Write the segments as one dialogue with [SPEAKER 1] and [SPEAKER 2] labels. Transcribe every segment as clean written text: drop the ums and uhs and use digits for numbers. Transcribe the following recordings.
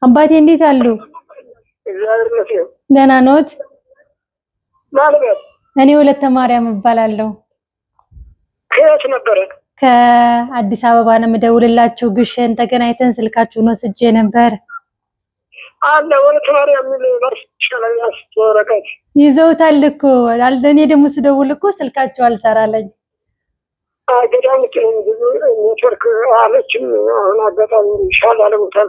[SPEAKER 1] አባቴ እንዴት አሉ? ደህና ኖት? እኔ ወለተ ማርያም እባላለሁ።
[SPEAKER 2] ከየት ነበረ?
[SPEAKER 1] ከአዲስ አበባ ነው የምደውልላችሁ። ግሸን ተገናኝተን ስልካችሁን ወስጄ ነበር።
[SPEAKER 2] አለ ወለተ ማርያም ወረቀት
[SPEAKER 1] ይዘውታል እኮ። እኔ ደግሞ ስደውል እኮ ስልካችሁ አልሰራለኝ።
[SPEAKER 2] ገዳም ብዙ ኔትወርክ አለችም። አሁን አጋጣሚ ይሻላል ቦታል።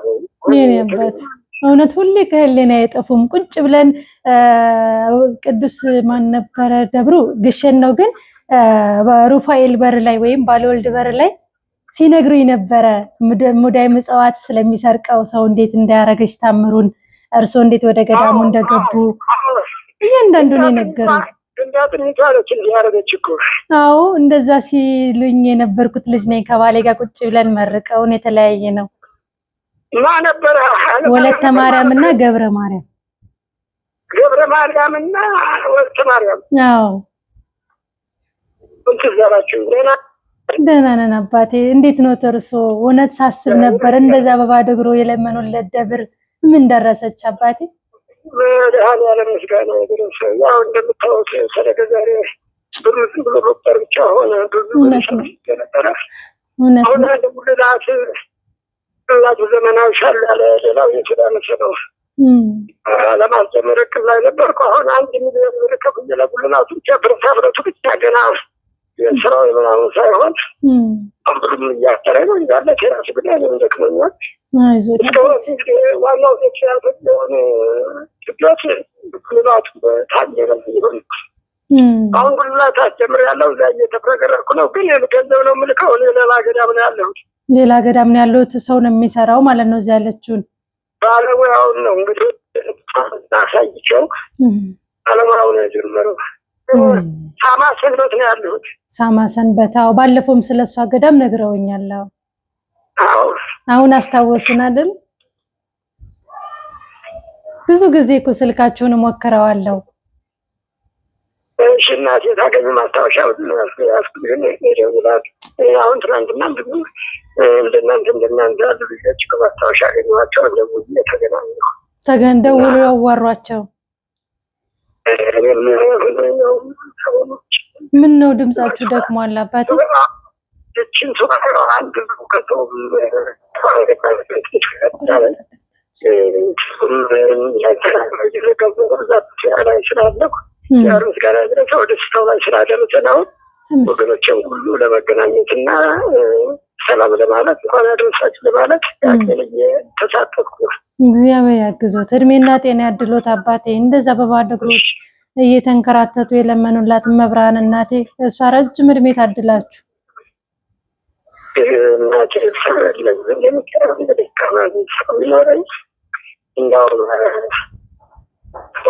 [SPEAKER 1] አባት እውነት ሁሌ ከህሊና አይጠፉም። ቁጭ ብለን ቅዱስ ማን ነበረ ደብሩ? ግሸን ነው ግን በሩፋኤል በር ላይ ወይም ባለወልድ በር ላይ ሲነግሩኝ ነበረ ሙዳይ ምጽዋት ስለሚሰርቀው ሰው እንዴት እንዳያረገች ታምሩን፣ እርሶ እንዴት ወደ ገዳሙ እንደገቡ እያንዳንዱን የነገሩኝ። አዎ እንደዛ ሲሉኝ የነበርኩት ልጅ ነኝ። ከባሌ ጋር ቁጭ ብለን መርቀውን የተለያየ ነው።
[SPEAKER 2] ማን ነበረ?
[SPEAKER 1] ወለተ ማርያም እና ገብረ ማርያም።
[SPEAKER 2] ገብረ ማርያም እና ወለተ ማርያም።
[SPEAKER 1] አዎ ደህና ነን አባቴ። እንዴት ነው እርሶ? እውነት ሳስብ ነበር እንደዛ በባዶ እግሮ የለመኑለት ደብር ምን ደረሰች አባቴ?
[SPEAKER 2] መድኃኒዓለም ምስጋና ይድረስ። ያው እንደምታወቅ ሰረገ ዛሬ ብሩ ዝም ብሎ መቁጠር ብቻ ሆነ። ብዙ ነበረ። አሁን አንድ ጉልላት ዘመናዊ ሻል ያለ ሌላው የተዳመሰ ነው። ለማስጀመር እቅድ ላይ ነበርኩ። አሁን 1 ሚሊዮን ብር ከፍዬ ለጉልላቱ ብቻ ብረቱ ብቻ ገና የስራው የምናምን ሳይሆን አምብሩም እያጠረ ነው እንዳለ ቴራስ ጉዳይ ነው እንደክመኛል። እስካሁን እንግዲህ ዋናው ሴክሲያቶች የሆነ ችግሮች ጉልላቱ ታየረ ይሆን አሁን ጉልላት አስጀምር ያለው እዛ እየተፍረገረኩ ነው። ግን ገንዘብ ነው የምልከው። ሌላ ገዳም ነው ያለሁት።
[SPEAKER 1] ሌላ ገዳም ነው ያለሁት። ሰው ነው የሚሰራው ማለት ነው። እዛ ያለችውን
[SPEAKER 2] ባለሙያውን ነው እንግዲህ አሳይቸው ባለሙያውን ነው የጀመረው። ሳማ ሰንበት ነው ያለሁት።
[SPEAKER 1] ሳማ ሰንበት። አዎ ባለፈውም ስለሷ ገዳም ነግረውኛል።
[SPEAKER 2] አዎ
[SPEAKER 1] አሁን አስታወስን አይደል? ብዙ ጊዜ እኮ ስልካችሁን ሞክረዋለሁ።
[SPEAKER 2] እሺ እናቴ ታገኙ ማስታወሻ ያስኩልኝ ይደውላል። አሁን ትናንትና ብዙ እንደናንተ ያሉ ልጆች ከማስታወሻ አገኘኋቸው። እንደዚህ ተገናኙ
[SPEAKER 1] ደውለው ያዋሯቸው። ምን ነው ድምጻችሁ ደክሟል አባቴ?
[SPEAKER 2] እቺን ሰው አንድ ከተው ወገኖችን ሁሉ ለመገናኘትና ሰላም ለማለት ሆነ ድምጻችሁ ለማለት ተሳተፍኩ።
[SPEAKER 1] እግዚአብሔር ያግዞት፣ እድሜና ጤና ያድሎት አባቴ። እንደዛ በባዶ እግሮች እየተንከራተቱ የለመኑላት መብራን እናቴ እሷ ረጅም እድሜ ታድላችሁ።
[SPEAKER 2] እናቴ ሰረለኝ እንደምትቀርብ እንደካማን ሰሚኖረኝ እንዳው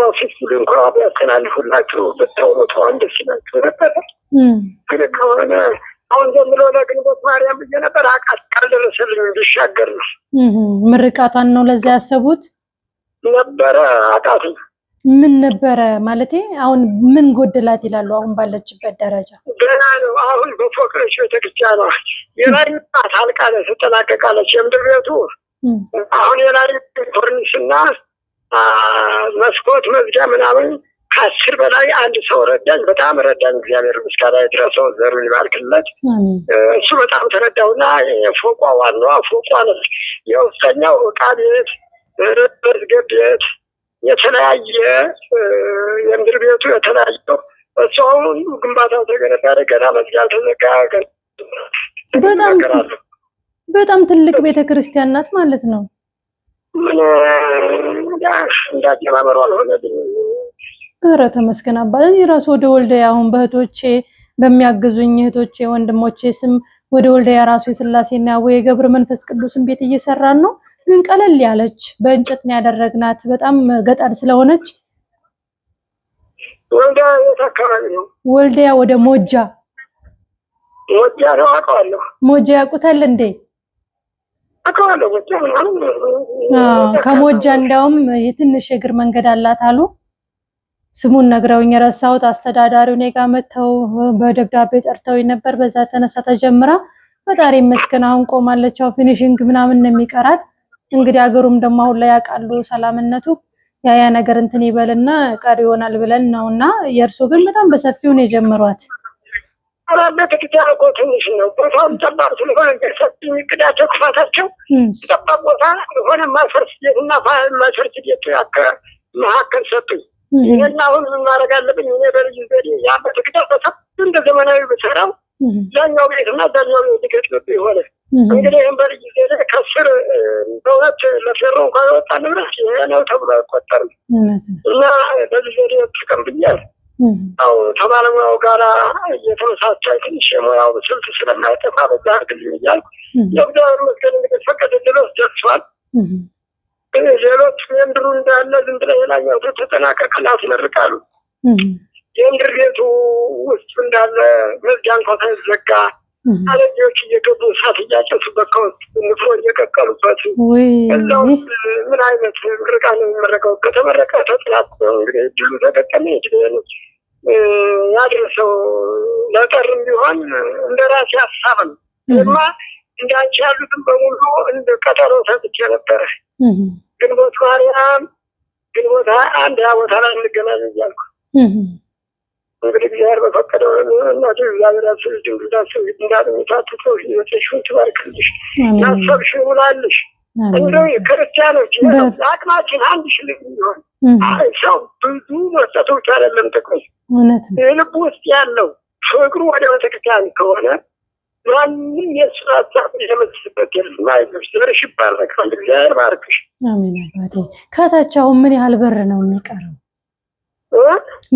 [SPEAKER 2] ኦፊስ እንኳን ቢያስተላልፉላችሁ ብታወጡ አንድ ሲላችሁ ነበር። ግን ከሆነ አሁን ዘምሮ ለግንቦት ማርያም ብዬ ነበር። አቃት ካልደረሰልኝ እንዲሻገር ነው።
[SPEAKER 1] ምርቃቷን ነው ለዛ ያሰቡት
[SPEAKER 2] ነበረ። አቃት
[SPEAKER 1] ምን ነበረ ማለቴ? አሁን ምን ጎደላት ይላሉ? አሁን ባለችበት ደረጃ
[SPEAKER 2] ገና ነው። አሁን በፎቅረሽ ቤተክርስቲያኗ የላይ ታልቃለች፣ ተጠናቀቃለች። የምድር ቤቱ አሁን የላይ ኮርኒስና መስኮት መዝጊያ ምናምን ከ10 በላይ አንድ ሰው ረዳኝ። በጣም ረዳኝ። እግዚአብሔር ምስጋና ይድረሰው፣ ዘሩን ይባርክለት። እሱ በጣም ተረዳውና ፎቋ ዋናዋ ፎቋ ነው። የውስጠኛው ዕቃ ቤት፣ መዝገብ ቤት፣ የተለያየ የምድር ቤቱ የተለያየ እሱ አሁን ግንባታው ተገነባ። ገና መዝጊያ አልተዘጋ።
[SPEAKER 1] በጣም ትልቅ ቤተክርስቲያን ናት ማለት ነው።
[SPEAKER 2] ምን እንዳጀማመሩ አልሆነልኝ።
[SPEAKER 1] ኧረ ተመስገን አባቴ። የራሱ ወደ ወልደያ አሁን በእህቶቼ በሚያግዙኝ እህቶቼ ወንድሞቼ ስም ወደ ወልደያ ራሱ የሥላሴና የገብረ መንፈስ ቅዱስን ቤት እየሰራን ነው። ግን ቀለል ያለች በእንጨት ነው ያደረግናት። በጣም ገጠር ስለሆነች
[SPEAKER 2] ወልደያ የት አካባቢ ነው?
[SPEAKER 1] ወልደያ ወደ ሞጃ
[SPEAKER 2] ነው አውቀዋለሁ።
[SPEAKER 1] ሞጃ ያውቁታል እንዴ?
[SPEAKER 2] አውቀዋለሁ።
[SPEAKER 1] ከሞጃ እንዳውም የትንሽ የእግር መንገድ አላት አሉ። ስሙን ነግረውኝ ረሳሁት። አስተዳዳሪው እኔ ጋር መተው በደብዳቤ ጠርተው ነበር። በዛ ተነሳ ተጀምራ ፈጣሪ ይመስገን አሁን ቆማለች። አው ፊኒሺንግ ምናምን ነው የሚቀራት። እንግዲህ አገሩም ደግሞ አሁን ላይ ያውቃሉ ሰላምነቱ ያ ነገር እንትን ይበልና ቀሪ ይሆናል ብለን ነውና የእርሶ ግን በጣም በሰፊው ነው የጀመሯት።
[SPEAKER 2] አራበት ከተያቆ ትንሽ ነው ቦታው ጠባብ ስለሆነ ሰፊ የሚቅዳቸው ክፋታቸው ጠባብ ቦታ ሆነ ማፈርስ ቤትና ማፈርስ ቤት መካከል ሰጡኝ። ይሄን አሁን ምን ማድረግ አለብኝ? እኔ በልጅ ዘዴ ያ በትክክል ተሰብ እንደ ዘመናዊ ብሰራው ያኛው ቤትና ዛኛው ቤት ይገጥም ይሆነ እንግዲህ ይሄን በልጅ ዘዴ ከስር በእውነት ለፌሮ እንኳን ወጣ ንብረት ይሄ ነው ተብሎ አይቆጠርም እና በልጅ ዘዴ ተቀምብኛል። አው ተባለሙያው ጋራ እየተመሳሰለ ትንሽ የሙያው ስልት ስለማይጠፋ በዛ ግልኝ እያልኩ የብዳሩ መስገን እንግዲህ ፈቀደ ድረስ ደርሷል። ሌሎች የምድሩ እንዳለ ዝም ብለህ ሌላኛው ተጠናቀቀ ላስመርቃሉ። የምድር ቤቱ ውስጥ እንዳለ መዝጊያ እንኳን ሳይዘጋ አለጆች እየገቡ እሳት እያጨሱበት ከውስጥ ንፍሮ እየቀቀሉበት እዛው ምን አይነት ምርቃ ነው የሚመረቀው? ከተመረቀ ተጥላት እንግዲህ እድሉ ተጠቀመ እድሉ ያደረሰው ለጠርም ቢሆን እንደ ራሴ ሀሳብ ነው። እና እንዳንቺ ያሉትን በሙሉ እንደ ቀጠሮ ሰጥቼ ነበረ። ግንቦት ማርያም ግንቦት 21 ያ ቦታ ላይ እንገናኝ እያልኩ እንግዲህ እግዚአብሔር በፈቀደው እናቴ እግዚአብሔር ያስል ድንግዳስ እንዳልሚታትቶ ህይወትሽን ትባርክልሽ ያሰብሽ ይሙላልሽ። እንደው ክርስቲያኖች አቅማችን አንድ ሽልም ይሆን ሰው ብዙ መስጠቶች አይደለም ጥቅም የልብ ውስጥ ያለው ፍቅሩ ወደ ቤተክርስቲያን ከሆነ ማንም የእሱን ሀሳብ የመስበት የለም። አይዞሽ ዘርሽ ይባረካል። እግዚአብሔር ባርክሽ።
[SPEAKER 1] አሜን አባቴ። ከታች አሁን ምን ያህል በር ነው የሚቀረው?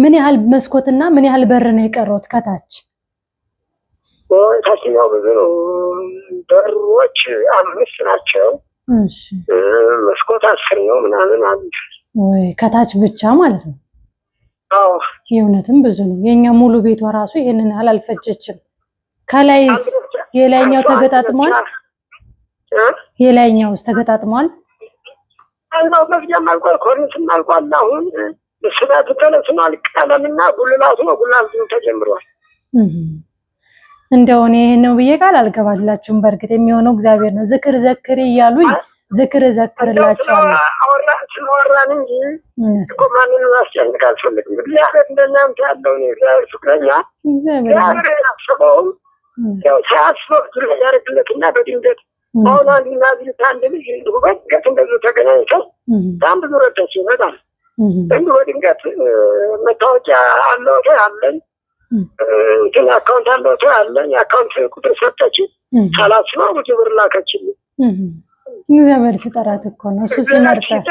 [SPEAKER 1] ምን ያህል መስኮትና ምን ያህል በር ነው የቀረውት ከታች?
[SPEAKER 2] ታችኛው ብዙ ነው። በሮች 5 ናቸው።
[SPEAKER 1] እሺ
[SPEAKER 2] መስኮት 10 ነው ምናምን አለ።
[SPEAKER 1] ወይ ከታች ብቻ ማለት ነው?
[SPEAKER 2] አዎ
[SPEAKER 1] የእውነትም ብዙ ነው። የኛ ሙሉ ቤቷ ራሱ ይሄንን ያህል አልፈጀችም። ከላይስ የላይኛው ተገጣጥሟል? የላይኛውስ ተገጣጥሟል?
[SPEAKER 2] አልባው መዝጊያም አልቋል፣ ኮርኒስም አልቋል። አሁን ስላቱ ተለስኗል። ቀለምና ጉልላቱ ጉልላቱ ተጀምሯል።
[SPEAKER 1] እንደው እኔ ነው ብዬ ቃል አልገባላችሁም። በእርግጥ የሚሆነው እግዚአብሔር ነው። ዝክር ዘክሪ እያሉኝ ዝክር ዘክርላችኋለሁ።
[SPEAKER 2] ስለወራን እንጂ እኮ ማንንም ማስጨነቅ አልፈልግም። እግዚአብሔር እንደናንተ ያለው ነው። እግዚአብሔር ፍቅረኛ እግዚአብሔር ያስበውም ያው ሳያስበው ያደርግለትና በድንገት አሁን አንድ ናዝሬት አንድ ልጅ እንዲሁ በድንገት እንደዚሁ ተገናኝተው በጣም ብዙ ረዳቸው በጣም እንዲሁ በድንገት መታወቂያ አለው አለኝ እንትን አካውንት አለው አለኝ አካውንት ቁጥር ሰጠች ሳላስበው ብዙ ብር ላከችልኝ።
[SPEAKER 1] እግዚአብሔር ሲጠራት እኮ ነው እሱ ሲመርጣት።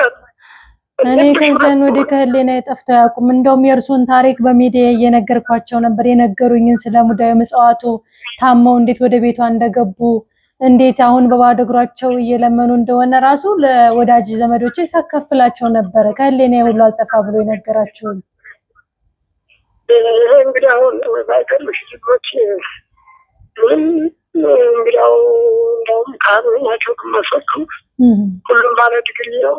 [SPEAKER 1] እኔ ከዛን ወደ ከህሊና የጠፍተው ያቁም። እንደውም የእርሱን ታሪክ በሚዲያ እየነገርኳቸው ነበር። የነገሩኝን ስለ ሙዳየ ምጽዋቱ ታመው እንዴት ወደ ቤቷ እንደገቡ እንዴት አሁን በባዶ እግራቸው እየለመኑ እንደሆነ ራሱ ለወዳጅ ዘመዶቼ ሳካፍላቸው ነበረ። ከህሊና ሁሉ አልጠፋ ብሎ የነገራቸው
[SPEAKER 2] እንግዲህ አሁን ባይቀርሽ ልጆች እንግዲያው እንደውም ካህናቸው ከመሰከሩ ሁሉም ባለ ዲግሪ ነው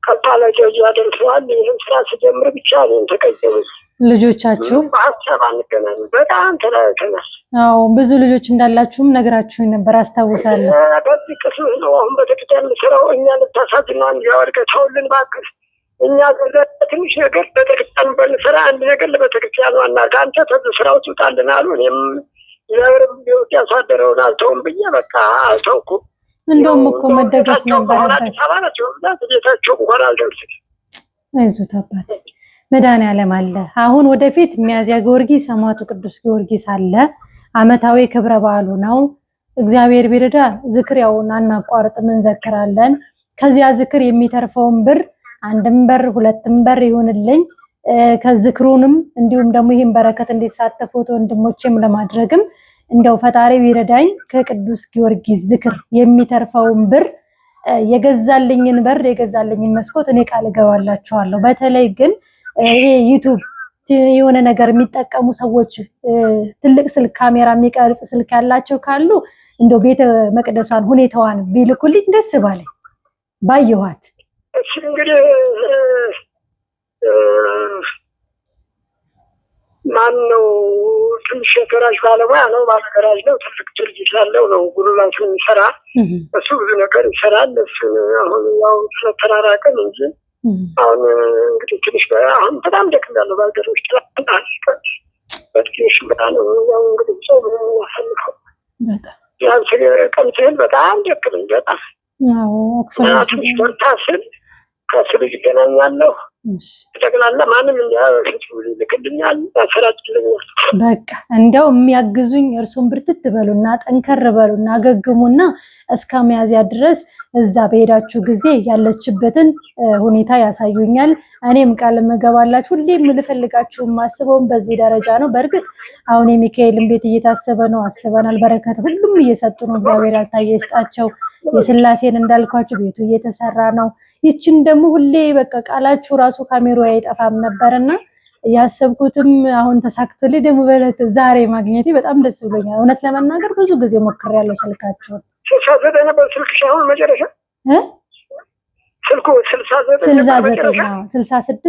[SPEAKER 2] ከባለ ጀጅ ያደርሰዋል። ይህን ስራ ስጀምር ብቻ ነው ተቀየሙ
[SPEAKER 1] ልጆቻችሁ
[SPEAKER 2] በሀሳብ አንገናኝ በጣም ተለያይተናል።
[SPEAKER 1] አዎ ብዙ ልጆች እንዳላችሁም ነገራችሁኝ ነበር አስታውሳለሁ።
[SPEAKER 2] በዚህ ቅስም ነው አሁን በተክተል ስራው እኛ ልታሳዝና እንዲያወርቀ ተውልን ባክስ እኛ ትንሽ ነገር በተክተል በንስራ አንድ ነገር ለበተክተል ዋና ከአንተ ተስራው ትውጣልን አሉ። እኔም የብርም ቢወጥ ያሳደረውን አልተውም ብዬ በቃ አልተውኩ።
[SPEAKER 1] እንደውም እኮ መደገፍ ነበረበት።
[SPEAKER 2] ቤታቸው እንኳን አልደርስም።
[SPEAKER 1] አይዞት አባት መድኃኒዓለም አለ። አሁን ወደፊት ሚያዝያ ጊዮርጊስ ሰማዕቱ ቅዱስ ጊዮርጊስ አለ። አመታዊ ክብረ በዓሉ ነው። እግዚአብሔር ቢረዳ ዝክር ያውን አናቋርጥም እንዘክራለን። ከዚያ ዝክር የሚተርፈውን ብር አንድም በር ሁለትም በር ይሁንልኝ። ከዝክሩንም እንዲሁም ደግሞ ይሄን በረከት እንዲሳተፉት ወንድሞቼም ለማድረግም እንደው ፈጣሪ ቢረዳኝ ከቅዱስ ጊዮርጊስ ዝክር የሚተርፈውን ብር የገዛልኝን በር የገዛልኝን መስኮት እኔ ቃል እገባላችኋለሁ። በተለይ ግን ይሄ ዩቲዩብ የሆነ ነገር የሚጠቀሙ ሰዎች ትልቅ ስልክ ካሜራ የሚቀርጽ ስልክ ያላቸው ካሉ እንደው ቤተ መቅደሷን ሁኔታዋን ቢልኩልኝ ደስ ባለኝ ባየኋት።
[SPEAKER 2] እሺ እንግዲህ ማን ነው ትንሽ የገራዥ ባለሙያ ነው። ባለገራዥ ነው። ትልቅ ድርጅት ያለው ነው። ጉልላቱ የሚሰራ እሱ ብዙ ነገር ይሰራል። እሱ አሁን ያው ስለተራራቅን እንጂ አሁን እንግዲህ ትንሽ አሁን በጣም ደክም ያለው ባገሮች በትንሽ በጣም ነው ያው እንግዲህ ሰው ያሳልፈው ቢያንስ ቀን ስል በጣም ደክም በጣም ትንሽ በርታ ስል ከስል ይገናኛለሁ። ጠቅላላ ማንም ልክልኛል ያሰራጭልኛል።
[SPEAKER 1] በቃ እንደው የሚያግዙኝ እርሱን ብርትት በሉና ጠንከር በሉና አገግሙና እስከ ሚያዝያ ድረስ እዛ በሄዳችሁ ጊዜ ያለችበትን ሁኔታ ያሳዩኛል። እኔም ቃል መገባላችሁ ሁሌም ልፈልጋችሁ ማስበውን በዚህ ደረጃ ነው። በእርግጥ አሁን የሚካኤልን ቤት እየታሰበ ነው፣ አስበናል። በረከት ሁሉም እየሰጡ ነው። እግዚአብሔር ያልታየ ይስጣቸው። የስላሴን እንዳልኳችሁ ቤቱ እየተሰራ ነው። ይችን ደግሞ ሁሌ በቃ ቃላችሁ ራሱ ካሜራ አይጠፋም ነበርና ያሰብኩትም አሁን ተሳክቶልኝ ደግሞ በለት ዛሬ ማግኘቴ በጣም ደስ ብሎኛል። እውነት ለመናገር ብዙ ጊዜ ሞክሬያለሁ ስልካችሁን
[SPEAKER 2] 69 ነበር ስልክሽ አሁን መጨረሻ ስልኩ
[SPEAKER 1] 66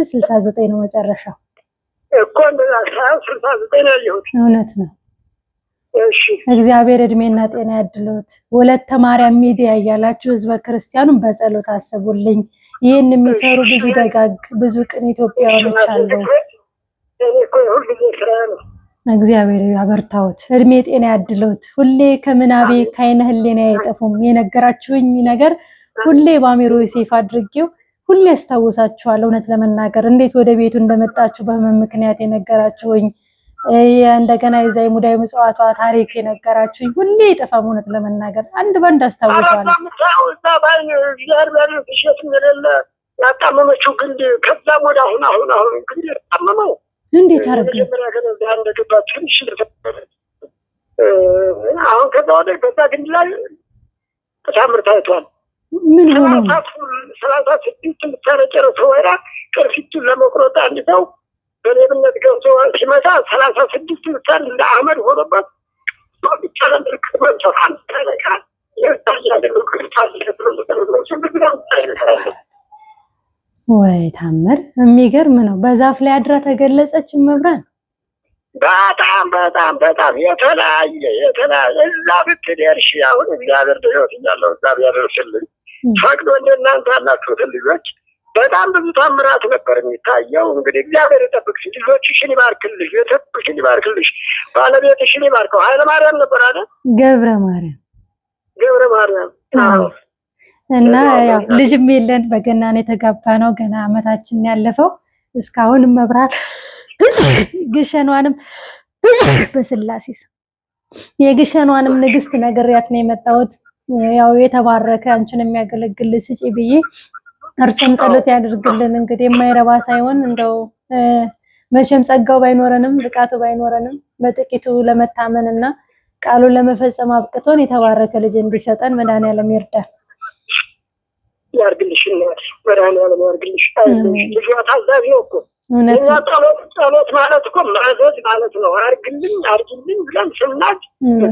[SPEAKER 1] 69 ነው መጨረሻው
[SPEAKER 2] እኮ እንደዛ 69 ነው ያየሁት።
[SPEAKER 1] እውነት ነው።
[SPEAKER 2] እሺ
[SPEAKER 1] እግዚአብሔር እድሜና ጤና ያድሎት። ወለተ ማርያም ሚዲያ እያላችሁ ህዝበ ክርስቲያኑን በጸሎት አስቡልኝ። ይህን የሚሰሩ ብዙ ደጋግ ብዙ ቅን ኢትዮጵያውያኖች አሉ። እግዚአብሔር ያበርታዎት፣ እድሜ ጤና ያድሎት። ሁሌ ከምናቤ ከዓይነ ህሊና አይጠፉም። የነገራችሁኝ ነገር ሁሌ ባሚሮ ሴፍ አድርጌው ሁሌ ያስታውሳችኋል። እውነት ለመናገር እንዴት ወደ ቤቱ እንደመጣችሁ በህመም ምክንያት የነገራችሁኝ እንደገና የዛይ ሙዳይ ምጽዋቷ ታሪክ የነገራችሁኝ ሁሌ ይጠፋም። እውነት ለመናገር አንድ ባንድ አስታውሳለሁ።
[SPEAKER 2] ያጣመመችው ግንድ ከዛም ወደ አሁን ግንድ ያጣመመው
[SPEAKER 1] እንዴት አድርገው
[SPEAKER 2] አሁን ከዛ ወደ በዛ ግንድ ላይ ተአምር ታይቷል።
[SPEAKER 1] ምን ሆነ?
[SPEAKER 2] 36 ልታረጨረሰው ወይራ ቅርፊቱን ለመቁረጥ አንድ ሰው በሌብነት ገብቶ ሲመጣ 36 ልታን እንደ አመድ ሆኖበት
[SPEAKER 1] ወይ ታምር! የሚገርም ነው። በዛፍ ላይ አድራ ተገለጸች መብራን።
[SPEAKER 2] በጣም የተለያየ እዛ ብትደርሺ አሁን እግዚአብሔር ድሮት እያለው እግዚአብሔር ያደርስልኝ ፈቅዶ እንደናንተ ያላችሁትን ልጆች በጣም ብዙ ታምራት ነበር የሚታየው። እንግዲህ እግዚአብሔር ይጠብቅሽ፣ ልጆችሽን ይባርክልሽ፣ ቤተሰብሽን ይባርክልሽ፣ ባለቤትሽን ይባርከው። ኃይለ ማርያም ነበር አይደል?
[SPEAKER 1] ገብረ ማርያም እና ያው ልጅም የለን በገና ነው የተጋባ ነው። ገና አመታችን ያለፈው እስካሁን መብራት ግሸኗንም በስላሴ የግሸኗንም ንግስት ነገርያት ነው የመጣሁት። ያው የተባረከ አንቺን የሚያገለግል ስጪ ብዬ እርሱም ጸሎት ያድርግልን። እንግዲህ የማይረባ ሳይሆን እንደው መቼም ጸጋው ባይኖረንም ብቃቱ ባይኖረንም በጥቂቱ ለመታመንና ቃሉን ለመፈጸም አብቅቶን የተባረከ ልጅ እንዲሰጠን መድኃኒዓለም ይርዳል።
[SPEAKER 2] ያርግልሽ እናት መድኃኒዓለም ያርግልሽ። ልጇ ታዛቢ ነው እኮ እኛ ጸሎት ማለት እኮ ማዘዝ ማለት ነው። አርግልኝ ብለን ስናች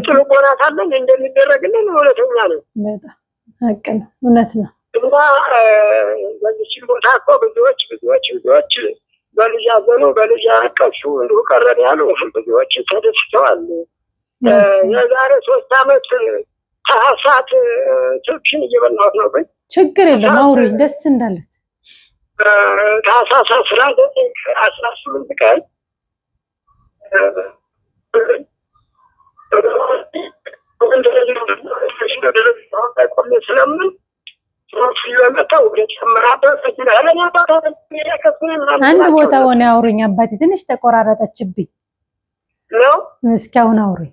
[SPEAKER 2] ጥሩ ቦናት አለን እንደሚደረግልን እውነተኛ ነው።
[SPEAKER 1] በጣም ሀቅ ነው፣ እውነት ነው።
[SPEAKER 2] እና በዚህ ቦታ እኮ ብዙዎች በልጅ ያዘኑ በልጅ ያቀሱ እንዲሁ ቀረን ያሉ ብዙዎች ተደስተዋል። የዛሬ 3 አመት ታህሳስ ስልክሽን እየበላሁት ነው። ግን
[SPEAKER 1] ችግር የለም አውሪኝ፣ ደስ እንዳለት
[SPEAKER 2] ታህሳስ 18 ቀን ስለምን
[SPEAKER 1] አንድ ቦታ ሆነ አውሩኝ አባቴ። ትንሽ ተቆራረጠችብኝ
[SPEAKER 2] ነው።
[SPEAKER 1] እስኪ አሁን አውሩኝ።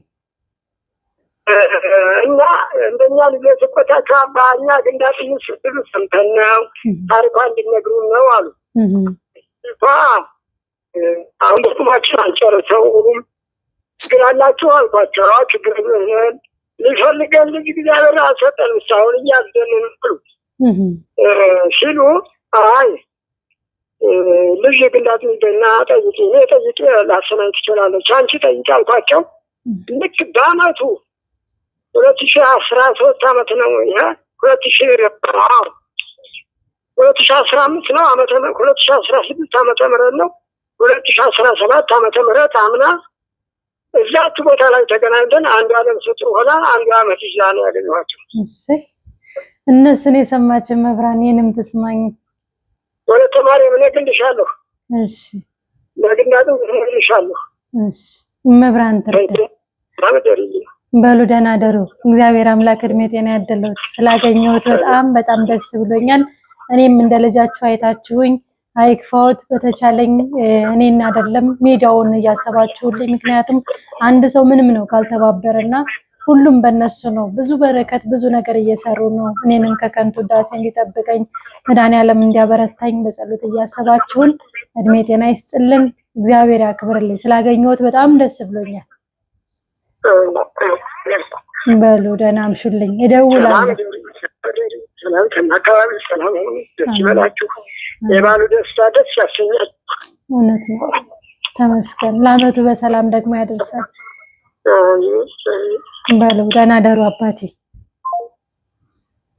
[SPEAKER 2] እና እንደኛ ልጆች ቆጣቸው አባኛ ግንዳጥኝ ስትሉ ሰምተን ነው ታሪኳ እንዲነግሩን ነው አሉ። አሁን በቁማችን አልጨረሰውም። ችግር አላችሁ አልኳቸው። ችግር ሊፈልገን ልጅ እግዚአብሔር አልሰጠን እስካሁን እያዘንን ብሉ ሲሉ አይ ልጅ ግንዳጥኝና ጠይቂ፣ እኔ ጠይቄ ላሰናኝ ትችላለች፣ አንቺ ጠይቂ አልኳቸው። ልክ በአመቱ 2013 አመት ነው። 2015 ነው አመተ 2016 ዓመተ ምህረት ነው። 2017 ዓመተ ምህረት አምና እዛች ቦታ ላይ ተገናኝተን አንዱ ዓለም ፍጡር ሆና አንዱ ዓመት ይዛ ነው ያገኘኋቸው።
[SPEAKER 1] እነሱን የሰማችን መብራን የንም ተስማኝ
[SPEAKER 2] ወደ ተማሪ ምን ግንድሻለሁ።
[SPEAKER 1] እሺ
[SPEAKER 2] ለግንዳቱ ግንድሻለሁ።
[SPEAKER 1] እሺ መብራን ተረደ በሉ ደህና ደሩ። እግዚአብሔር አምላክ እድሜ ጤና ያደለዎት። ስላገኘሁት በጣም ደስ ብሎኛል። እኔም እንደ ልጃችሁ አይታችሁኝ አይክፋዎት። በተቻለኝ እኔን አይደለም ሜዳውን እያሰባችሁልኝ። ምክንያቱም አንድ ሰው ምንም ነው ካልተባበረና ሁሉም በእነሱ ነው። ብዙ በረከት ብዙ ነገር እየሰሩ ነው። እኔንም ከከንቱ ዳሴ እንዲጠብቀኝ መድኃኒዓለም እንዲያበረታኝ በጸሎት እያሰባችሁን እድሜ ጤና ይስጥልን። እግዚአብሔር ያክብርልኝ። ስላገኘሁት በጣም ደስ ብሎኛል። በሉ ደህና አምሹልኝ። እደውላለሁ።
[SPEAKER 2] አካባቢ ሰላም ሁኑ። ደስ ይበላችሁ። የባሉ ደስታ ደስ ያሰኛል።
[SPEAKER 1] እውነት ነው። ተመስገን። ለዓመቱ በሰላም ደግሞ ያደርሳል። በሉ ደህና ደሩ አባቴ።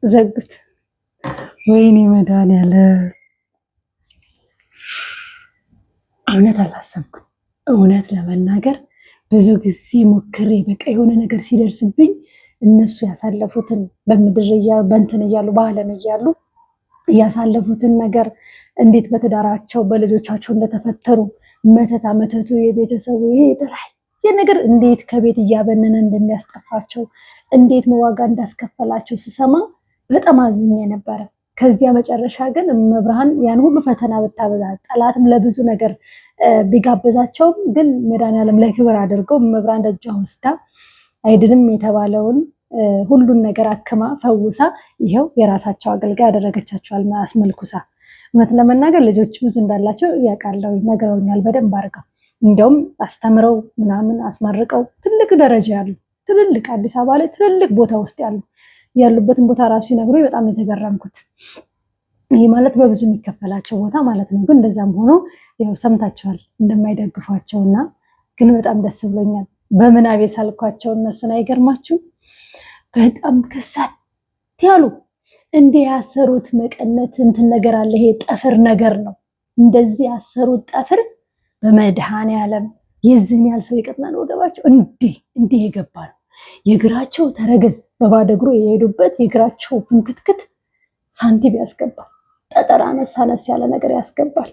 [SPEAKER 1] ዘጉት። ወይኔ መድኃኒዓለም እውነት አላሰብኩም። እውነት ለመናገር ብዙ ጊዜ ሞክሬ በቃ የሆነ ነገር ሲደርስብኝ እነሱ ያሳለፉትን በምድር በእንትን እያሉ በዓለም እያሉ ያሳለፉትን ነገር እንዴት በትዳራቸው በልጆቻቸው እንደተፈተሩ መተቱ የቤተሰቡ ይሄ የተለያየ ነገር እንዴት ከቤት እያበነነ እንደሚያስጠፋቸው እንዴት መዋጋ እንዳስከፈላቸው ስሰማ በጣም አዝኜ ነበረ። ከዚያ መጨረሻ ግን መብርሃን ያን ሁሉ ፈተና ብታበዛ ጠላትም ለብዙ ነገር ቢጋበዛቸውም ግን መድኃኒዓለም ለክብር አድርገው መብርሃን ደጇ ወስዳ አይድንም የተባለውን ሁሉን ነገር አክማ ፈውሳ ይሄው የራሳቸው አገልጋይ ያደረገቻቸዋል አስመልኩሳ። እውነት ለመናገር ልጆች ብዙ እንዳላቸው ያውቃለው፣ ነገረውኛል በደንብ አድርገው። እንደውም አስተምረው ምናምን አስመርቀው ትልቅ ደረጃ ያሉ ትልልቅ አዲስ አበባ ላይ ትልልቅ ቦታ ውስጥ ያሉበትን ቦታ ራሱ ሲነግሩ በጣም የተገረምኩት። ይህ ማለት በብዙ የሚከፈላቸው ቦታ ማለት ነው። ግን እንደዛም ሆኖ ያው ሰምታችኋል እንደማይደግፏቸውና ግን በጣም ደስ ብሎኛል። በምናቤ ሳልኳቸው እነሱን አይገርማችሁ? በጣም ከሳት ያሉ እንደ ያሰሩት መቀነት እንትን ነገር አለ። ይሄ ጠፍር ነገር ነው። እንደዚህ ያሰሩት ጠፍር በመድኃኒዓለም የዚህን ያህል ሰው ይቀጥናል ወገባቸው እንዴ የገባ ነው። የእግራቸው ተረገዝ በባዶ እግሩ የሄዱበት የእግራቸው ፍንክትክት ሳንቲም ያስገባል። ጠጠር አነስ ያለ ነገር ያስገባል።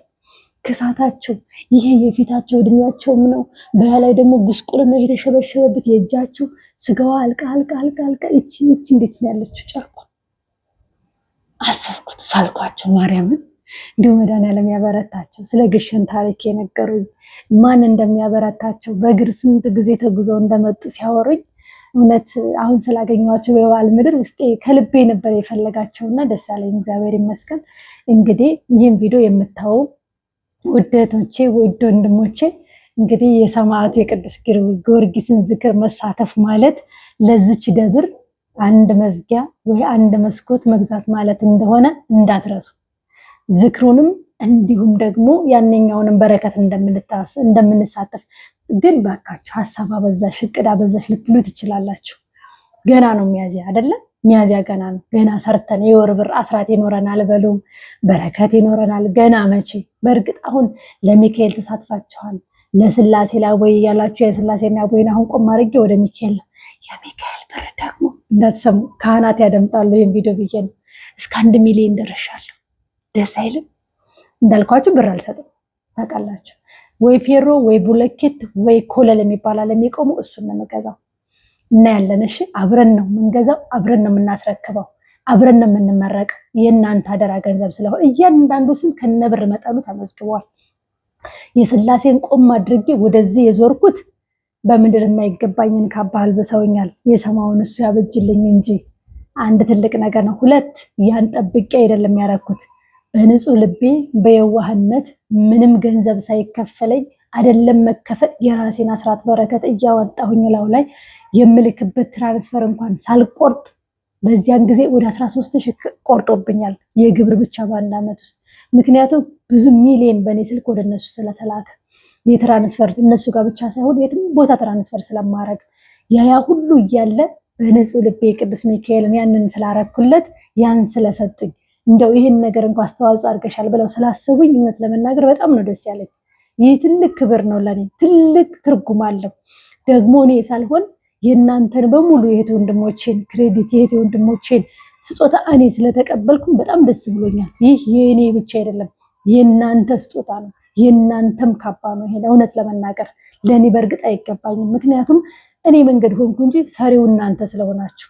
[SPEAKER 1] ክሳታቸው ይሄ የፊታቸው እድሜያቸውም ነው። በላይ ደግሞ ጉስቁልና የተሸበሸበበት የእጃቸው ስጋዋ አልቃ እቺ እንዴት ነው ያለችው ጨርቁ። አሰብኩት ሳልኳቸው ማርያምን እንዲሁ መድኃኒዓለም ያበረታቸው። ስለ ግሸን ታሪክ የነገሩኝ ማን እንደሚያበረታቸው በእግር ስንት ጊዜ ተጉዘው እንደመጡ ሲያወሩኝ እውነት አሁን ስላገኘኋቸው በበዓል ምድር ውስጤ ከልቤ ነበር የፈለጋቸውና ደስ ያለኝ። እግዚአብሔር ይመስገን። እንግዲህ ይህን ቪዲዮ የምታዩ ውድ እህቶቼ ውድ ወንድሞቼ እንግዲህ የሰማዕቱ የቅዱስ ጊዮርጊስን ዝክር መሳተፍ ማለት ለዚች ደብር አንድ መዝጊያ ወይ አንድ መስኮት መግዛት ማለት እንደሆነ እንዳትረሱ። ዝክሩንም እንዲሁም ደግሞ ያንኛውንም በረከት እንደምንሳተፍ ግን ባካችሁ ሐሳብ አበዛሽ እቅድ አበዛሽ ልትሉ ትችላላችሁ። ገና ነው ሚያዚያ አይደለ? ሚያዚያ ገና ነው። ገና ሰርተን የወር ብር አስራት ይኖረናል፣ በሉም በረከት ይኖረናል። ገና መቼ? በእርግጥ አሁን ለሚካኤል ተሳትፋችኋል። ለስላሴ ላቦይ ያላችሁ የስላሴና አቦይን አሁን ቆም አድርጌ ወደ ሚካኤል የሚካኤል ብር ደግሞ እንዳትሰሙ ካህናት ያደምጣሉ። ይሄን ቪዲዮ ብዬ ነው እስከ 1 ሚሊዮን ደረሻለሁ። ደስ አይልም? እንዳልኳችሁ ብር አልሰጥም ታውቃላችሁ። ወይ ፌሮ ወይ ቡለኬት ወይ ኮለል የሚባል የሚቆሙ እሱን ነው የምገዛው። እና ያለን እሺ፣ አብረን ነው የምንገዛው፣ አብረን ነው የምናስረክበው፣ አብረን ነው የምንመረቅ። የእናንተ አደራ ገንዘብ ስለሆነ እያንዳንዱ ስም ከነብር መጠኑ ተመዝግቧል። የስላሴን ቆም አድርጌ ወደዚህ የዞርኩት በምድር የማይገባኝን ካባ አልብሰውኛል። የሰማውን እሱ ያበጅልኝ እንጂ አንድ ትልቅ ነገር ነው። 2 ያን ጠብቄ አይደለም ያረኩት፣ በንጹህ ልቤ በየዋህነት ምንም ገንዘብ ሳይከፈለኝ አይደለም መከፈል የራሴን አስራት በረከት እያወጣሁኝ ላው ላይ የምልክበት ትራንስፈር እንኳን ሳልቆርጥ በዚያን ጊዜ ወደ 13,000 ቆርጦብኛል የግብር ብቻ በአንድ ዓመት ውስጥ። ምክንያቱም ብዙ ሚሊዮን በእኔ ስልክ ወደ እነሱ ስለተላከ የትራንስፈር እነሱ ጋር ብቻ ሳይሆን የትም ቦታ ትራንስፈር ስለማድረግ ያ ሁሉ እያለ በንጹህ ልቤ ቅዱስ ሚካኤልን ያንን ስላረኩለት ያን ስለሰጡኝ እንደው ይህን ነገር እንኳን አስተዋጽኦ አድርገሻል ብለው ስላሰቡኝ እውነት ለመናገር በጣም ነው ደስ ያለኝ። ይህ ትልቅ ክብር ነው ለኔ፣ ትልቅ ትርጉም አለው። ደግሞ እኔ ሳልሆን የእናንተን በሙሉ የእህት ወንድሞቼን ክሬዲት የእህት ወንድሞቼን ስጦታ እኔ ስለተቀበልኩም በጣም ደስ ብሎኛል። ይህ የእኔ ብቻ አይደለም የእናንተ ስጦታ ነው፣ የእናንተም ካባ ነው። ይሄን እውነት ለመናገር ለእኔ በእርግጥ አይገባኝም። ምክንያቱም እኔ መንገድ ሆንኩ እንጂ ሰሪው እናንተ ስለሆናችሁ፣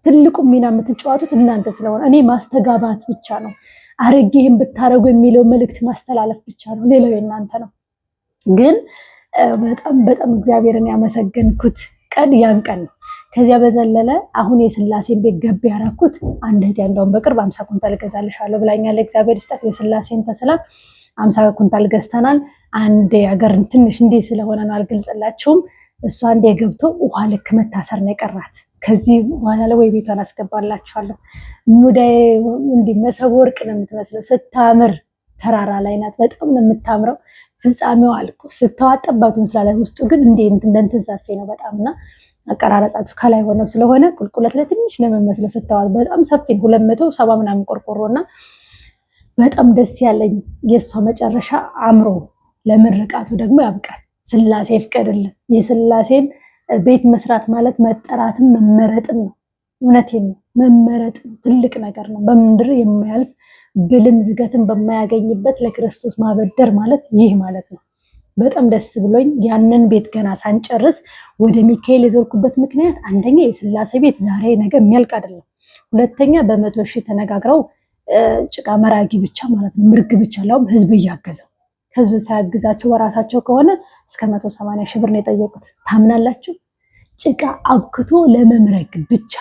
[SPEAKER 1] ትልቁ ሚና የምትጫወቱት እናንተ ስለሆነ እኔ ማስተጋባት ብቻ ነው። አረጌ ይህን ብታረጉ የሚለው መልእክት ማስተላለፍ ብቻ ነው። ሌላው የእናንተ ነው። ግን በጣም በጣም እግዚአብሔርን ያመሰገንኩት ቀን ያን ቀን ነው። ከዚያ በዘለለ አሁን የስላሴን ቤት ገብ ያራኩት አንድ እህቴ እንደውም በቅርብ 50 ኩንታል ገዛልሻለሁ ብላኛል። እግዚአብሔር ይስጣት። የስላሴን ተስላ 50 ኩንታል ገዝተናል። አንድ ሀገርን ትንሽ እንዴ ስለሆነ ነው አልገልጽላችሁም። እሷ አንዴ ገብቶ ውሃ ልክ መታሰር ነው የቀራት። ከዚህ በኋላ ላይ ቤቷን አስገባላችኋለሁ። ሙዳይ እንዲህ መሰብ ወርቅ ነው የምትመስለው። ስታምር ተራራ ላይ ናት። በጣም ነው የምታምረው። ፍጻሜው አልቆ ስተዋጠባቱን ስላለ ውስጡ ግን እንትን ሰፊ ነው በጣምና አቀራረጻችሁ ከላይ ሆነው ስለሆነ ቁልቁለት ላይ ትንሽ ነው የምመስለው። ስተዋት በጣም ሰፊ 270 ምናምን ቆርቆሮና በጣም ደስ ያለኝ የእሷ መጨረሻ አምሮ ለምርቃቱ ደግሞ ያብቃል። ስላሴ ይፍቀድልን። የስላሴን ቤት መስራት ማለት መጠራትም መመረጥም ነው። እውነቴን ነው። መመረጥ ትልቅ ነገር ነው። በምድር የማያልፍ ብልም ዝገትን በማያገኝበት ለክርስቶስ ማበደር ማለት ይህ ማለት ነው። በጣም ደስ ብሎኝ ያንን ቤት ገና ሳንጨርስ ወደ ሚካኤል የዞርኩበት ምክንያት አንደኛ የስላሴ ቤት ዛሬ ነገ የሚያልቅ አይደለም። ሁለተኛ በ100 ሺህ ተነጋግረው ጭቃ መራጊ ብቻ ማለት ነው ምርግ ብቻ ላውም ህዝብ እያገዘው ህዝብ ሳያግዛቸው በራሳቸው ከሆነ እስከ 180 ሺህ ብር ነው የጠየቁት። ታምናላችሁ? ጭቃ አብክቶ ለመምረግ ብቻ።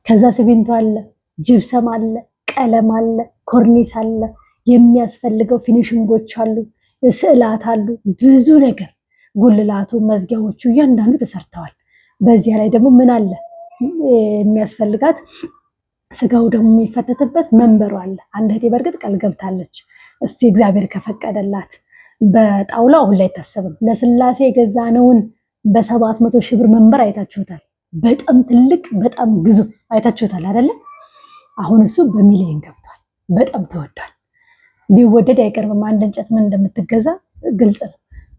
[SPEAKER 1] ከዛ ሲሚንቶ አለ፣ ጅብሰም አለ፣ ቀለም አለ፣ ኮርኒስ አለ፣ የሚያስፈልገው ፊኒሽንጎች አሉ፣ ስዕላት አሉ፣ ብዙ ነገር ጉልላቱ፣ መዝጊያዎቹ እያንዳንዱ ተሰርተዋል። በዚያ ላይ ደግሞ ምን አለ የሚያስፈልጋት ስጋው ደግሞ የሚፈተትበት መንበሩ አለ። አንድ እህቴ በእርግጥ ቃል ገብታለች። እስቲ እግዚአብሔር ከፈቀደላት በጣውላ አሁን ላይ አይታሰብም። ለስላሴ የገዛነውን በ700 ሺህ ብር መንበር አይታችሁታል። በጣም ትልቅ በጣም ግዙፍ አይታችሁታል አይደለ? አሁን እሱ በሚሊዮን ገብቷል። በጣም ተወዷል። ቢወደድ አይቀርም። አንድ እንጨት ምን እንደምትገዛ ግልጽ ነው።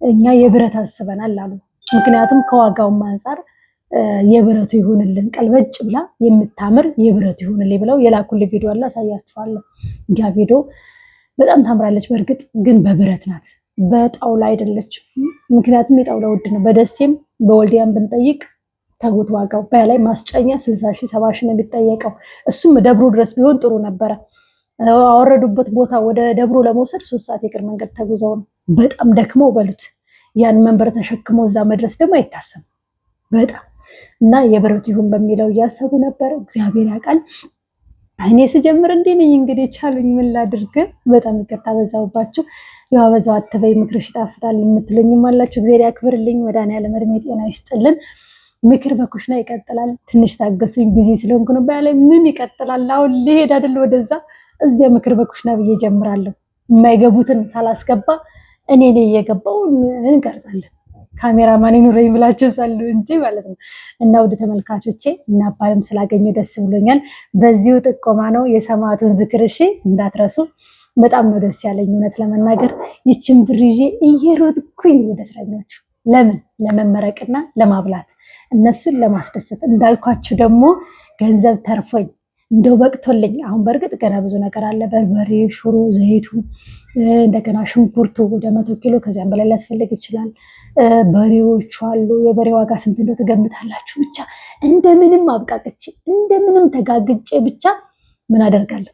[SPEAKER 1] እኛ የብረት አስበናል አሉ። ምክንያቱም ከዋጋውም አንፃር የብረቱ ይሁንልን ቀልበጭ ብላ የምታምር የብረቱ ይሁንልኝ ብለው የላኩልኝ ቪዲዮ አለ፣ አሳያችኋለሁ። ያ ቪዲዮ በጣም ታምራለች። በእርግጥ ግን በብረት ናት፣ በጣውላ አይደለችም። ምክንያቱም የጣውላ ውድ ነው። በደሴም በወልዲያም ብንጠይቅ ተጉት ዋጋው በላይ ማስጨኛ 60 ሺህ 70 ሺህ ነው የሚጠየቀው። እሱም ደብሩ ድረስ ቢሆን ጥሩ ነበረ። አወረዱበት ቦታ ወደ ደብሩ ለመውሰድ 3 ሰዓት የእግር መንገድ ተጉዘው ነው። በጣም ደክመው በሉት። ያን መንበር ተሸክመው እዛ መድረስ ደግሞ አይታሰብም በጣም እና የብረቱ ይሁን በሚለው እያሰቡ ነበር። እግዚአብሔር ያውቃል። እኔ ስጀምር እንዴ ነኝ እንግዲህ ቻሉኝ። ምን ላድርግ? በጣም ይቅርታ በዛውባችሁ። ያው በዛው አትበይ ምክርሽ ይጣፍጣል የምትሉኝም አላችሁ። እግዚአብሔር ያክብርልኝ። መድኃኒዓለም ዕድሜ ጤና ይስጥልን። ምክር በኩሽና ይቀጥላል። ትንሽ ታገሱኝ፣ ቢዚ ስለሆንኩ ነው። ባለ ምን ይቀጥላል? አሁን ልሄድ አይደል ወደዛ። እዚያ ምክር በኩሽና ብዬ ጀምራለሁ። የማይገቡትን ሳላስገባ እኔ እየገባው እንቀርጻለን። ካሜራማን ይኑረኝ ብላችሁ ሳሉ እንጂ ማለት ነው። እና ወደ ተመልካቾቼ እና አባይም ስላገኘው ደስ ብሎኛል። በዚሁ ጥቆማ ነው የሰማዕቱን ዝክር እሺ እንዳትረሱ። በጣም ነው ደስ ያለኝ እውነት ለመናገር። ይችን ብር ይዤ እየሮጥኩኝ ወደ እስረኞቹ ለምን ለመመረቅና ለማብላት እነሱን ለማስደሰት እንዳልኳችሁ ደግሞ ገንዘብ ተርፎኝ እንደው በቅቶልኝ። አሁን በእርግጥ ገና ብዙ ነገር አለ። በርበሬ፣ ሽሮ፣ ዘይቱ እንደገና ሽንኩርቱ ወደ 100 ኪሎ ከዚያም በላይ ሊያስፈልግ ይችላል። በሬዎቹ አሉ። የበሬ ዋጋ ስንት እንደው ትገምታላችሁ? ብቻ እንደምንም አብቃቅቼ እንደምንም ተጋግጬ ብቻ ምን አደርጋለሁ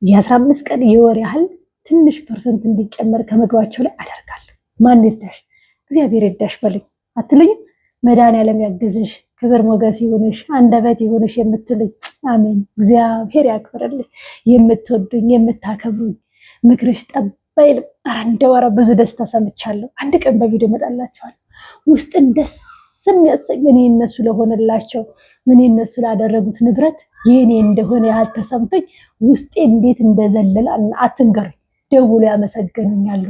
[SPEAKER 1] የ15 ቀን የወር ያህል ትንሽ ፐርሰንት እንዲጨመር ከምግባቸው ላይ አደርጋለሁ። ማን ይርዳሽ? እግዚአብሔር ይርዳሽ በሉኝ አትሉኝም? መድኃኒዓለም ያግዝሽ፣ ክብር ሞገስ ይሁንሽ፣ አንደበት ይሁንሽ የምትሉኝ አሜን። እግዚአብሔር ያክብርልኝ። የምትወዱኝ የምታከብሩኝ ምክርሽ ጠባይልም። ኧረ እንደው ኧረ ብዙ ደስታ ሰምቻለሁ። አንድ ቀን በቪዲዮ እመጣላችኋለሁ። ውስጥን ደስ የሚያሰኝ እኔ እነሱ ለሆነላቸው እኔ እነሱ ላደረጉት ንብረት የኔ እንደሆነ ያህል ተሰምቶኝ ውስጤ እንዴት እንደዘለለ አትንገሩኝ። ደውሎ ያመሰገኑኛሉ።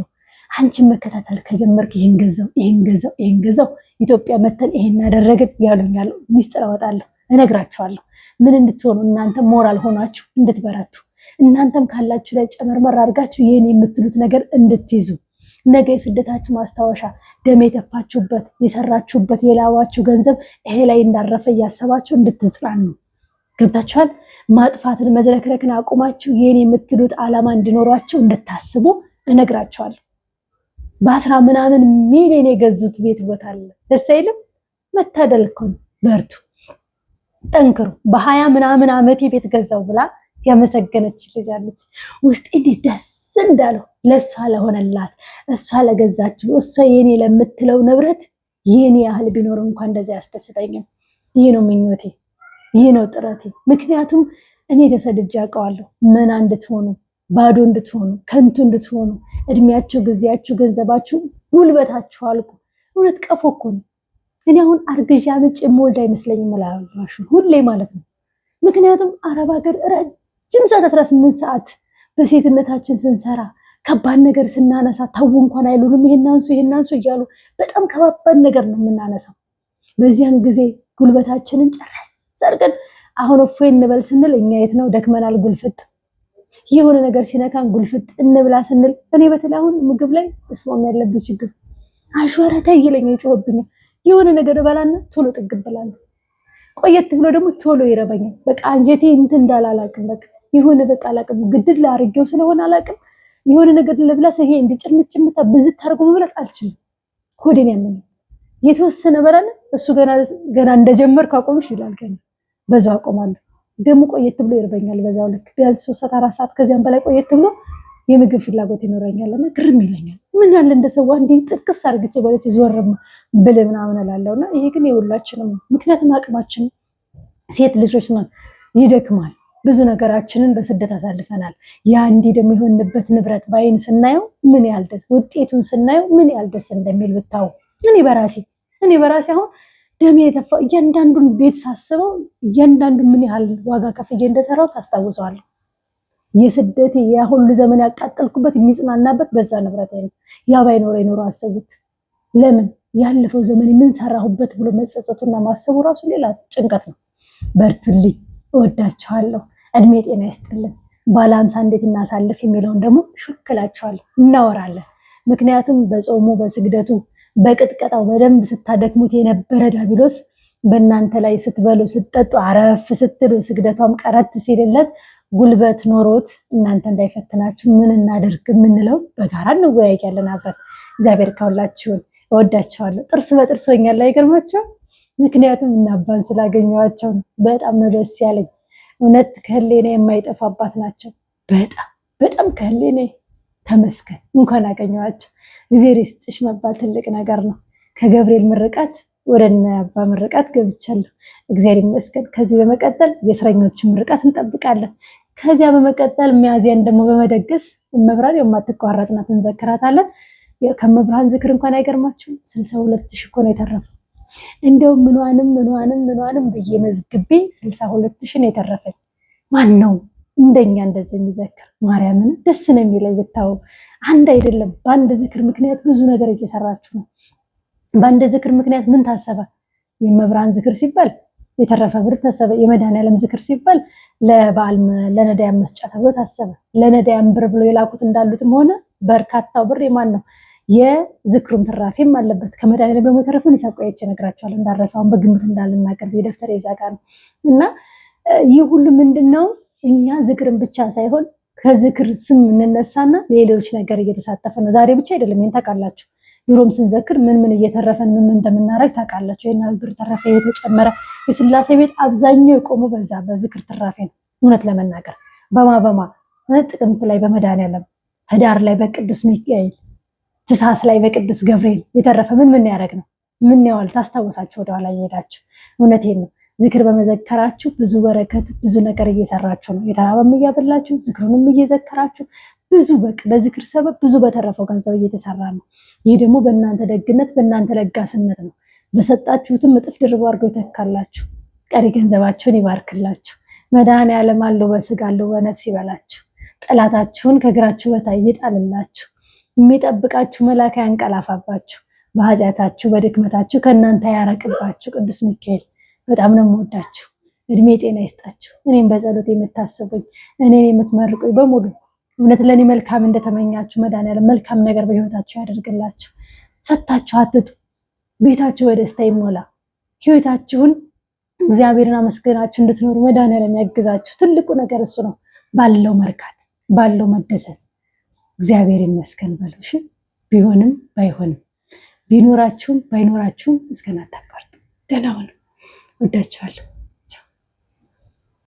[SPEAKER 1] አንቺን መከታተል ከጀመርክ ይሄን ገዛው ይሄን ገዛው ይሄን ገዛው ኢትዮጵያ መተን ይሄን ያደረግን ያሉኛሉ። ሚስጥር አወጣለሁ፣ እነግራችኋለሁ። ምን እንድትሆኑ እናንተ ሞራል ሆናችሁ እንድትበረቱ፣ እናንተም ካላችሁ ላይ ጨመርመር አድርጋችሁ ይሄን የምትሉት ነገር እንድትይዙ፣ ነገ የስደታችሁ ማስታወሻ ደም የተፋችሁበት የሰራችሁበት የላባችሁ ገንዘብ ይሄ ላይ እንዳረፈ እያሰባችሁ እንድትጽናኑ ገብታችኋል። ማጥፋትን መዝረክረክን አቁማችሁ የኔ የምትሉት ዓላማ እንዲኖራችሁ እንድታስቡ እነግራችኋለሁ። በ10 ምናምን ሚሊዮን የገዙት ቤት ቦታ አለ። ደስ አይልም? መታደል እኮ ነው። በርቱ፣ ጠንክሩ። በ20 ምናምን ዓመቴ ቤት ገዛው ብላ ያመሰገነች ልጅ አለች። ውስጤ እንዴት ደስ እንዳለው ለእሷ ለሆነላት እሷ ለገዛችሁ እሷ የኔ ለምትለው ንብረት የኔ ያህል ቢኖር እንኳን እንደዚያ ያስደስተኛል። ይህ ነው ምኞቴ፣ ይህ ነው ጥረቴ። ምክንያቱም እኔ ተሰድጄ አውቀዋለሁ። መና እንድትሆኑ፣ ባዶ እንድትሆኑ፣ ከንቱ እንድትሆኑ እድሜያችሁ፣ ጊዜያችሁ፣ ገንዘባችሁ፣ ጉልበታችሁ አልቁ። እውነት ቀፎ እኮ ነው። እኔ አሁን አርግዣ ምጭ የምወልድ አይመስለኝም እላለሁ ሁሌ ማለት ነው። ምክንያቱም አረብ ሀገር ረጅም ሰዓት 18 ሰዓት በሴትነታችን ስንሰራ ከባድ ነገር ስናነሳ ታው እንኳን አይሉንም። ይሄን አንሱ እያሉ በጣም ከባድ ነገር ነው የምናነሳው። በዚያን ጊዜ ጉልበታችንን ጨረስ አድርገን አሁን እፎይ እንበል ስንል እኛ የት ነው ደክመናል። ጉልፍጥ የሆነ ነገር ሲነካን ጉልፍጥ እንብላ ስንል እኔ በተለይ አሁን ምግብ ላይ ተስማም ያለብኝ ችግር አሽወረታ ይለኝ ይጮህብኛል። የሆነ ነገር እበላና ቶሎ ጥግብ እላለሁ። ቆየት ብሎ ደግሞ ቶሎ ይረበኛል። በቃ አንጀቴ እንትን እንዳላላቅም በቃ የሆነ በቃ አላቅም ግድል አድርጌው ስለሆነ አላቅም የሆነ ነገር ለብላ ሰሄ እንዲጭምጭምታ ብዝት አድርጎ መብላት አልችልም። ሆዴን ያመኛል። የተወሰነ በላና እሱ ገና እንደጀመርኩ አቆምሽ ይላል። ገና በዛው አቆማለሁ። ደግሞ ቆየት ብሎ ይርበኛል። በዛው ልክ ቢያንስ 3-4 ሰዓት ከዚያም በላይ ቆየት ብሎ የምግብ ፍላጎት ይኖረኛልና ግርም ይለኛል። ምን አለ እንደሰው አንዴ ጥቅስ አድርግቼ በለች ዞርማ ብል ምናምን እላለሁና ይሄ ግን የሁላችንም ምክንያቱም አቅማችን ሴት ልጆች ነን፣ ይደክማል። ብዙ ነገራችንን በስደት አሳልፈናል። ያ እንዲህ ደግሞ የሆንበት ንብረት ባይን ስናየው ምን ያህል ደስ ውጤቱን ስናየው ምን ያህል ደስ እንደሚል ብታው። እኔ በራሴ አሁን ደሜ የተፋ እያንዳንዱን ቤት ሳስበው እያንዳንዱ ምን ያህል ዋጋ ከፍዬ እንደሰራው ታስታውሰዋለሁ። የስደቴ ያ ሁሉ ዘመን ያቃጠልኩበት የሚጽናናበት በዛ ንብረት ነው። ያ ባይኖር ኖሮ አሰቡት። ለምን ያለፈው ዘመን ምን ሰራሁበት ብሎ መጸጸቱና ማሰቡ ራሱ ሌላ ጭንቀት ነው። በርቱልኝ፣ እወዳችኋለሁ። እድሜ ጤና ይስጥልን። ባለ 50 እንዴት እናሳልፍ የሚለውን ደግሞ ሹክላችኋለሁ፣ እናወራለን። ምክንያቱም በጾሙ በስግደቱ በቅጥቀጣው በደንብ ስታደክሙት የነበረ ዲያብሎስ በእናንተ ላይ ስትበሉ ስትጠጡ አረፍ ስትሉ ስግደቷም ቀረት ሲልለት ጉልበት ኖሮት እናንተ እንዳይፈትናችሁ ምን እናደርግ የምንለው በጋራ እንወያያለን አብረን። እግዚአብሔር ካውላችሁን። እወዳቸዋለሁ። ጥርስ በጥርስ ሆኛል። አይገርማችሁም? ምክንያቱም እናባን ስላገኘኋቸው ነው። በጣም ነው ደስ ያለኝ። እውነት ከህሊና የማይጠፋ አባት ናቸው። በጣም ከህሊና ተመስገን። እንኳን አገኘኋቸው። እግዚአብሔር ይስጥሽ መባል ትልቅ ነገር ነው። ከገብርኤል ምርቃት ወደ አባ ምርቃት ገብቻለሁ። እግዚአብሔር ይመስገን። ከዚህ በመቀጠል የእስረኞችን ምርቃት እንጠብቃለን። ከዚያ በመቀጠል ሚያዝያን ደግሞ በመደገስ መብራን የማትቋረጥ ናት እንዘክራታለን። ከመብራን ዝክር እንኳን አይገርማችሁም? 62,000 እኮ ነው የተረፈው። እንደው ምኗንም ብዬ መዝግቤ 62,000 ነው የተረፈኝ። ማን ነው እንደኛ እንደዚህ የሚዘክር? ማርያምን ደስ ነው የሚለኝ ብታው። አንድ አይደለም፣ በአንድ ዝክር ምክንያት ብዙ ነገር እየሰራችሁ ነው። በአንድ ዝክር ምክንያት ምን ታሰበ? የመብራን ዝክር ሲባል የተረፈ ብር ታሰበ። የመድኃኔዓለም ዝክር ሲባል ለበዓል ለነዳያን መስጫ ተብሎ ታሰበ። ለነዳያን ብር ብሎ የላኩት እንዳሉትም ሆነ በርካታው ብር የማን ነው? የዝክሩም ትራፊም አለበት። ከመድኃኔዓለም ደግሞ የተረፈውን ይሳቆያች እነግራቸዋለሁ። እንዳረሳውን በግምት እንዳልናገር የደፍተር ይዛጋ ነው። እና ይህ ሁሉ ምንድነው? እኛ ዝክርን ብቻ ሳይሆን ከዝክር ስም እንነሳና ሌሎች ነገር እየተሳተፈ ነው። ዛሬ ብቻ አይደለም፣ ይሄን ታውቃላችሁ። ድሮም ስንዘክር ምን እየተረፈን ምን እንደምናረግ ታውቃላችሁ። ይሄን ብር ተረፈ የተጨመረ የስላሴ ቤት አብዛኛው የቆሙ በዛ በዝክር ትራፊ ነው። እውነት ለመናገር በማ ጥቅምት ላይ በመድኃኔዓለም፣ ህዳር ላይ በቅዱስ ሚካኤል፣ ትሳስ ላይ በቅዱስ ገብርኤል የተረፈ ምን ያደረግ ነው? ምን ያዋል ታስታውሳችሁ ወደኋላ እየሄዳችሁ። እውነቴን ነው። ዝክር በመዘከራችሁ ብዙ በረከት ብዙ ነገር እየሰራችሁ ነው። የተራበም እያበላችሁ ዝክሩንም እየዘከራችሁ ብዙ በዝክር ሰበብ ብዙ በተረፈው ገንዘብ እየተሰራ ነው። ይህ ደግሞ በእናንተ ደግነት በእናንተ ለጋስነት ነው። በሰጣችሁትም እጥፍ ድርቦ አድርገው ይተካላችሁ። ቀሪ ገንዘባችሁን ይባርክላችሁ። መድኃኔዓለም አለው በስጋ አለው በነፍስ ይበላችሁ። ጠላታችሁን ከእግራችሁ በታይ ይጣልላችሁ። የሚጠብቃችሁ መልአክ ያንቀላፋባችሁ። በኃጢአታችሁ በድክመታችሁ ከእናንተ ያረቅባችሁ። ቅዱስ ሚካኤል በጣም ነው የምወዳችሁ። እድሜ ጤና ይስጣችሁ። እኔም በጸሎት የምታስቡኝ እኔን የምትመርቁኝ በሙሉ እውነት ለእኔ መልካም እንደተመኛችሁ መድኃኔዓለም መልካም ነገር በህይወታችሁ ያደርግላችሁ። ሰታችሁ አትጡ። ቤታችሁ በደስታ ይሞላ። ህይወታችሁን እግዚአብሔርን አመስግናችሁ እንድትኖሩ መድኃኒዓለም ያግዛችሁ። ትልቁ ነገር እሱ ነው። ባለው መርካት፣ ባለው መደሰት እግዚአብሔር ይመስገን በሉ። እሺ ቢሆንም ባይሆንም ቢኖራችሁም ባይኖራችሁም ምስጋና አታቋርጡ። ደህና ሁኑ። ወዳችኋለሁ።